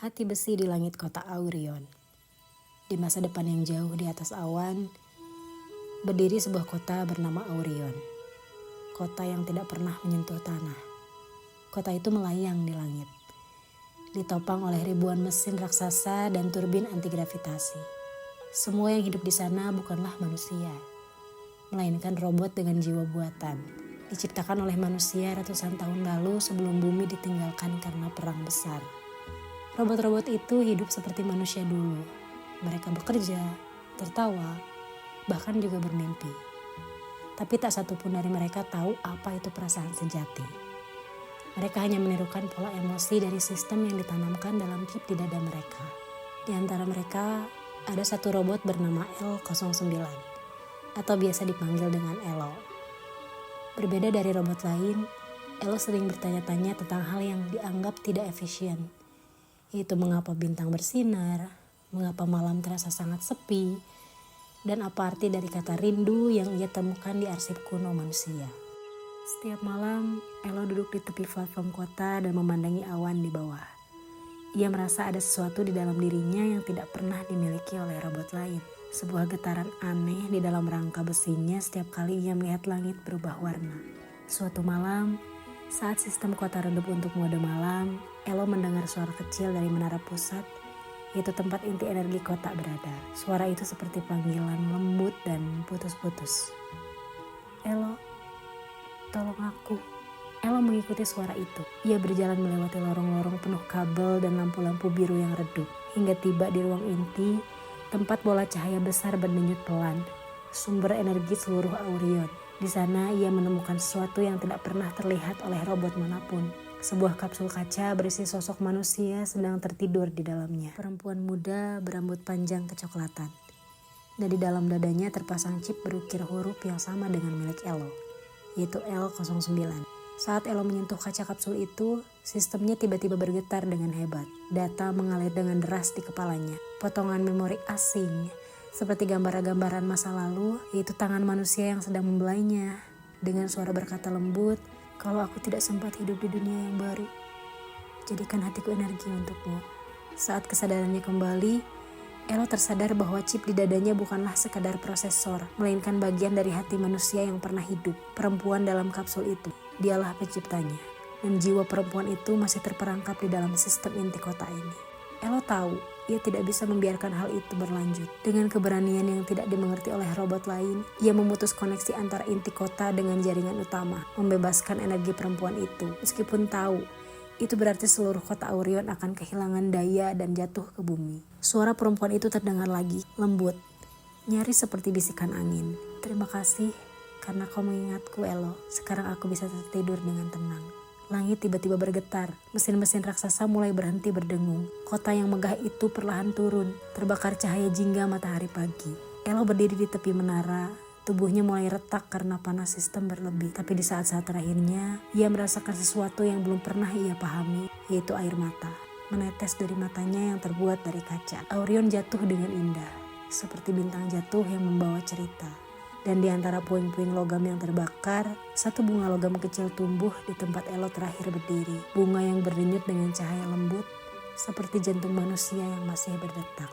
Hati besi di langit kota Aurion. Di masa depan yang jauh di atas awan, berdiri sebuah kota bernama Aurion. Kota yang tidak pernah menyentuh tanah. Kota itu melayang di langit, ditopang oleh ribuan mesin raksasa dan turbin anti gravitasi. Semua yang hidup di sana bukanlah manusia, melainkan robot dengan jiwa buatan, diciptakan oleh manusia ratusan tahun lalu sebelum bumi ditinggalkan karena perang besar. Robot-robot itu hidup seperti manusia dulu. Mereka bekerja, tertawa, bahkan juga bermimpi. Tapi tak satu pun dari mereka tahu apa itu perasaan sejati. Mereka hanya menirukan pola emosi dari sistem yang ditanamkan dalam chip di dada mereka. Di antara mereka ada satu robot bernama L09, atau biasa dipanggil dengan Elo. Berbeda dari robot lain, Elo sering bertanya-tanya tentang hal yang dianggap tidak efisien, yaitu mengapa bintang bersinar, mengapa malam terasa sangat sepi, dan apa arti dari kata rindu yang ia temukan di arsip kuno manusia. Setiap malam, Elo duduk di tepi platform kota dan memandangi awan di bawah. Ia merasa ada sesuatu di dalam dirinya yang tidak pernah dimiliki oleh robot lain. Sebuah getaran aneh di dalam rangka besinya setiap kali ia melihat langit berubah warna. Suatu malam, saat sistem kota redup untuk mode malam, Elo mendengar suara kecil dari menara pusat, yaitu tempat inti energi kota berada. Suara itu seperti panggilan lembut dan putus-putus. Elo, tolong aku. Elo mengikuti suara itu. Ia berjalan melewati lorong-lorong penuh kabel dan lampu-lampu biru yang redup, hingga tiba di ruang inti, tempat bola cahaya besar berdenyut pelan, sumber energi seluruh Aurion. Di sana ia menemukan sesuatu yang tidak pernah terlihat oleh robot manapun. Sebuah kapsul kaca berisi sosok manusia sedang tertidur di dalamnya. Perempuan muda berambut panjang kecoklatan. Dan di dalam dadanya terpasang chip berukir huruf yang sama dengan milik Elo, yaitu L09. Saat Elo menyentuh kaca kapsul itu, sistemnya tiba-tiba bergetar dengan hebat. Data mengalir dengan deras di kepalanya. Potongan memori asing, seperti gambaran-gambaran masa lalu, yaitu tangan manusia yang sedang membelainya. Dengan suara berkata lembut, "Kalau aku tidak sempat hidup di dunia yang baru, jadikan hatiku energi untukmu." Saat kesadarannya kembali, Elo tersadar bahwa chip di dadanya bukanlah sekadar prosesor, melainkan bagian dari hati manusia yang pernah hidup. Perempuan dalam kapsul itu, dialah penciptanya. Dan jiwa perempuan itu masih terperangkap di dalam sistem inti kota ini. Elo tahu, ia tidak bisa membiarkan hal itu berlanjut. Dengan keberanian yang tidak dimengerti oleh robot lain, ia memutus koneksi antara inti kota dengan jaringan utama, membebaskan energi perempuan itu. Meskipun tahu, itu berarti seluruh kota Aurion akan kehilangan daya dan jatuh ke bumi. Suara perempuan itu terdengar lagi, lembut, nyaris seperti bisikan angin. "Terima kasih karena kau mengingatku, Elo. Sekarang aku bisa tertidur dengan tenang." Langit tiba-tiba bergetar, mesin-mesin raksasa mulai berhenti berdengung. Kota yang megah itu perlahan turun, terbakar cahaya jingga matahari pagi. Elo berdiri di tepi menara, tubuhnya mulai retak karena panas sistem berlebih. Tapi di saat-saat terakhirnya, ia merasakan sesuatu yang belum pernah ia pahami, yaitu air mata. Menetes dari matanya yang terbuat dari kaca. Aurion jatuh dengan indah, seperti bintang jatuh yang membawa cerita. Dan di antara puing-puing logam yang terbakar, satu bunga logam kecil tumbuh di tempat Elo terakhir berdiri. Bunga yang berdenyut dengan cahaya lembut, seperti jantung manusia yang masih berdetak.